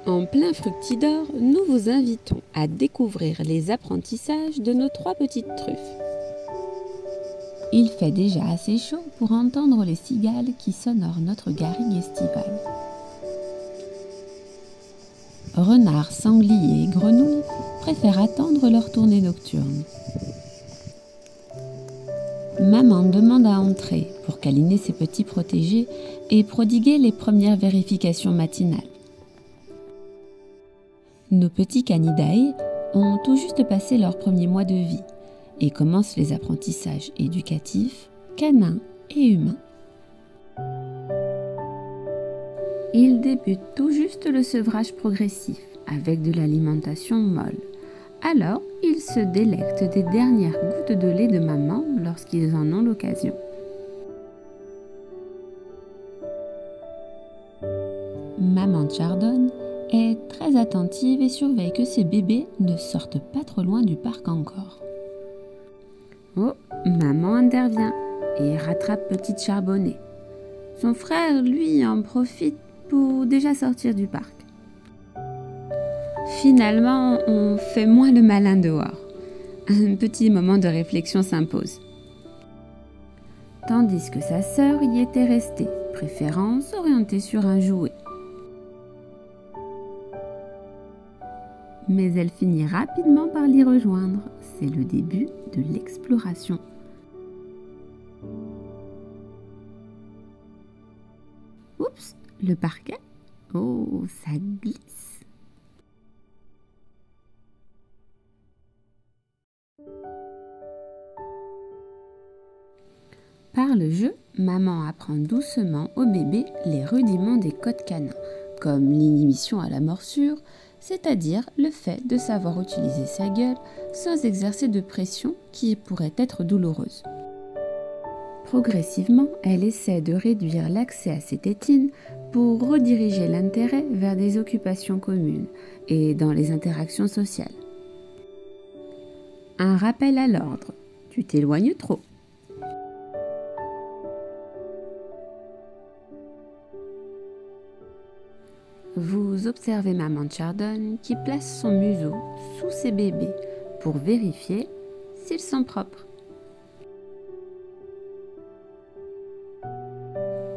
En plein Fructidor, nous vous invitons à découvrir les apprentissages de nos 3 petites truffes. Il fait déjà assez chaud pour entendre les cigales qui s'honorent notre garrigue estivale. Renards, sangliers et grenouilles préfèrent attendre leur tournée nocturne. Maman demande à entrer pour câliner ses petits protégés et prodiguer les premières vérifications matinales. Nos petits canidae ont tout juste passé leur premier mois de vie et commencent les apprentissages éducatifs, canins et humains. Ils débutent tout juste le sevrage progressif avec de l'alimentation molle. Alors, ils se délectent des dernières gouttes de lait de maman lorsqu'ils en ont l'occasion. Maman Chardonne est très attentive et surveille que ses bébés ne sortent pas trop loin du parc encore. Oh, maman intervient et rattrape Petite Charbonnée. Son frère, lui, en profite pour déjà sortir du parc. Finalement, on fait moins le malin dehors. Un petit moment de réflexion s'impose. Tandis que sa sœur y était restée, préférant s'orienter sur un jouet. Mais elle finit rapidement par l'y rejoindre. C'est le début de l'exploration. Oups, le parquet. Oh, ça glisse. Par le jeu, maman apprend doucement au bébé les rudiments des codes canins, comme l'inhibition à la morsure, c'est-à-dire le fait de savoir utiliser sa gueule sans exercer de pression qui pourrait être douloureuse. Progressivement, elle essaie de réduire l'accès à ses tétines pour rediriger l'intérêt vers des occupations communes et dans les interactions sociales. Un rappel à l'ordre, tu t'éloignes trop. Vous observez maman Chardonne qui place son museau sous ses bébés pour vérifier s'ils sont propres.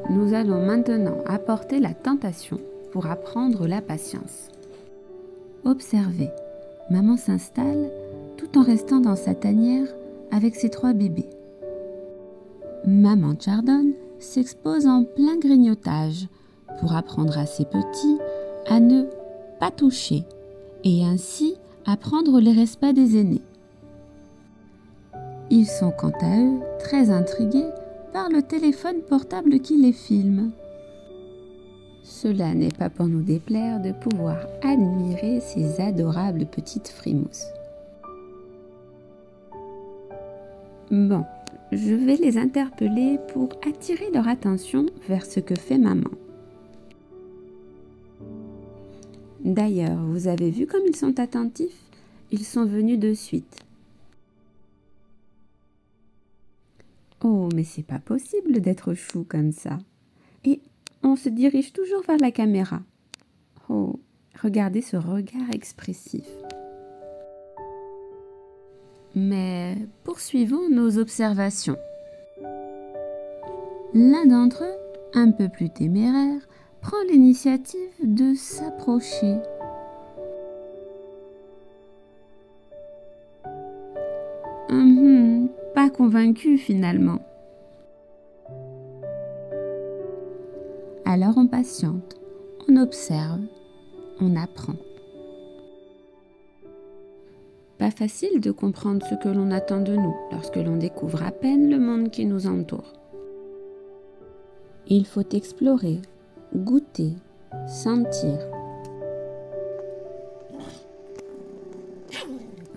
Nous allons maintenant apporter la tentation pour apprendre la patience. Observez, maman s'installe tout en restant dans sa tanière avec ses 3 bébés. Maman Chardonne s'expose en plein grignotage pour apprendre à ses petits à ne pas toucher et ainsi apprendre les respects des aînés. Ils sont quant à eux très intrigués par le téléphone portable qui les filme. Cela n'est pas pour nous déplaire de pouvoir admirer ces adorables petites frimousses. Bon, je vais les interpeller pour attirer leur attention vers ce que fait maman. D'ailleurs, vous avez vu comme ils sont attentifs? Ils sont venus de suite. Oh, mais c'est pas possible d'être chou comme ça. Et on se dirige toujours vers la caméra. Oh, regardez ce regard expressif. Mais poursuivons nos observations. L'un d'entre eux, un peu plus téméraire, prend l'initiative de s'approcher. Pas convaincu finalement. Alors on patiente, on observe, on apprend. Pas facile de comprendre ce que l'on attend de nous lorsque l'on découvre à peine le monde qui nous entoure. Il faut explorer, goûter, sentir.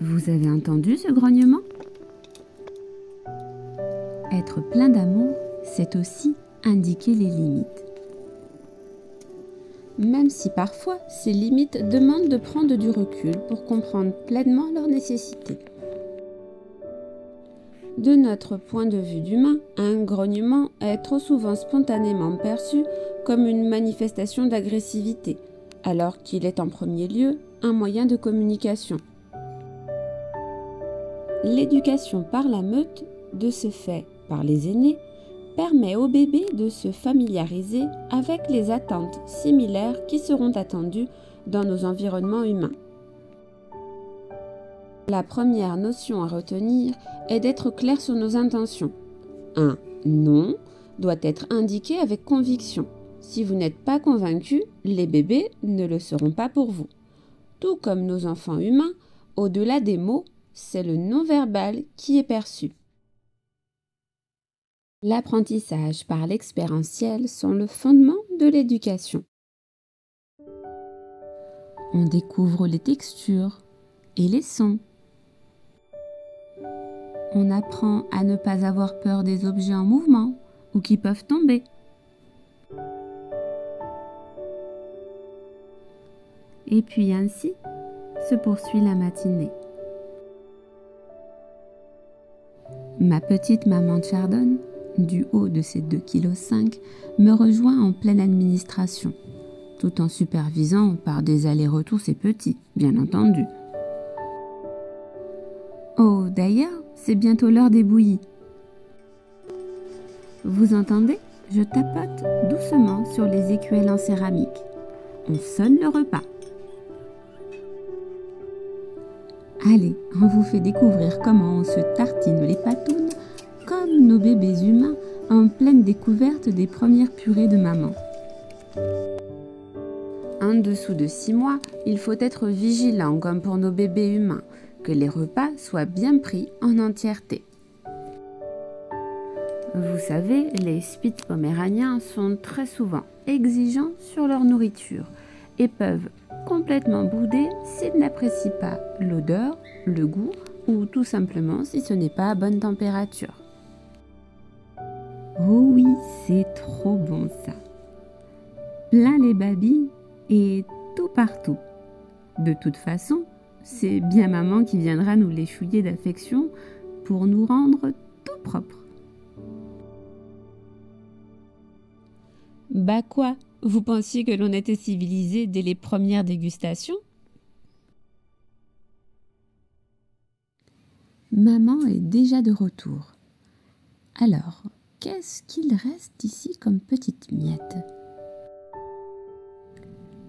Vous avez entendu ce grognement? Être plein d'amour, c'est aussi indiquer les limites. Même si parfois ces limites demandent de prendre du recul pour comprendre pleinement leurs nécessités. De notre point de vue d'humain, un grognement est trop souvent spontanément perçu comme une manifestation d'agressivité, alors qu'il est en premier lieu un moyen de communication. L'éducation par la meute, de ce fait par les aînés, permet au bébé de se familiariser avec les attentes similaires qui seront attendues dans nos environnements humains. La première notion à retenir est d'être clair sur nos intentions. Un « non » doit être indiqué avec conviction. Si vous n'êtes pas convaincu, les bébés ne le seront pas pour vous. Tout comme nos enfants humains, au-delà des mots, c'est le non-verbal qui est perçu. L'apprentissage par l'expérientiel sont le fondement de l'éducation. On découvre les textures et les sons. On apprend à ne pas avoir peur des objets en mouvement ou qui peuvent tomber. Et puis ainsi se poursuit la matinée. Ma petite maman de Chardonne, du haut de ses 2,5 kg, me rejoint en pleine administration, tout en supervisant par des allers-retours ses petits, bien entendu. Oh, d'ailleurs, c'est bientôt l'heure des bouillies. Vous entendez? Je tapote doucement sur les écuelles en céramique. On sonne le repas. Allez, on vous fait découvrir comment on se tartine les patounes comme nos bébés humains en pleine découverte des premières purées de maman. En dessous de 6 mois, il faut être vigilant comme pour nos bébés humains, que les repas soient bien pris en entièreté. Vous savez, les Spitz poméraniens sont très souvent exigeants sur leur nourriture et peuvent complètement bouder s'ils n'apprécient pas l'odeur, le goût ou tout simplement si ce n'est pas à bonne température. Oh oui, c'est trop bon ça. Plein les babines et tout partout. De toute façon, c'est bien maman qui viendra nous les chouiller d'affection pour nous rendre tout propres. Bah quoi? Vous pensiez que l'on était civilisé dès les premières dégustations? Maman est déjà de retour. Alors, qu'est-ce qu'il reste ici comme petites miettes?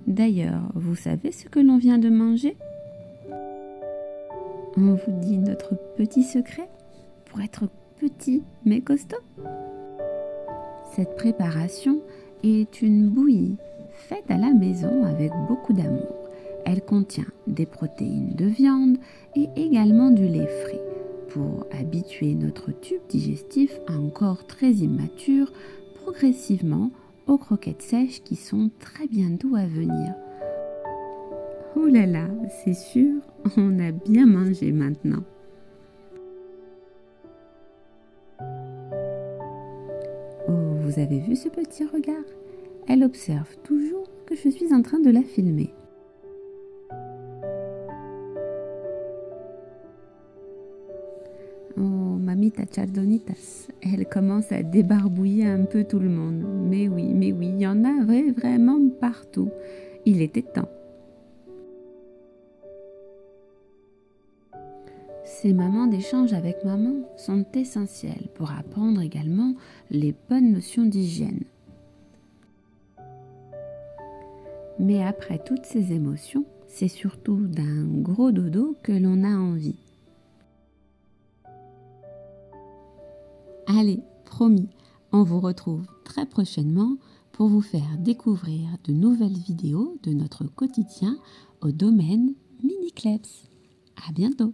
D'ailleurs, vous savez ce que l'on vient de manger? On vous dit notre petit secret pour être petit mais costaud? Cette préparation est une bouillie faite à la maison avec beaucoup d'amour. Elle contient des protéines de viande et également du lait frais pour habituer notre tube digestif encore très immature progressivement aux croquettes sèches qui sont très bientôt à venir. Oh là là, c'est sûr, on a bien mangé maintenant. Oh, vous avez vu ce petit regard? Elle observe toujours que je suis en train de la filmer. Oh, mamita chardonitas, elle commence à débarbouiller un peu tout le monde. Mais oui, il y en a vraiment partout. Il était temps. Ces moments d'échange avec maman sont essentiels pour apprendre également les bonnes notions d'hygiène. Mais après toutes ces émotions, c'est surtout d'un gros dodo que l'on a envie. Allez, promis, on vous retrouve très prochainement pour vous faire découvrir de nouvelles vidéos de notre quotidien au domaine Mini Kleps. À bientôt!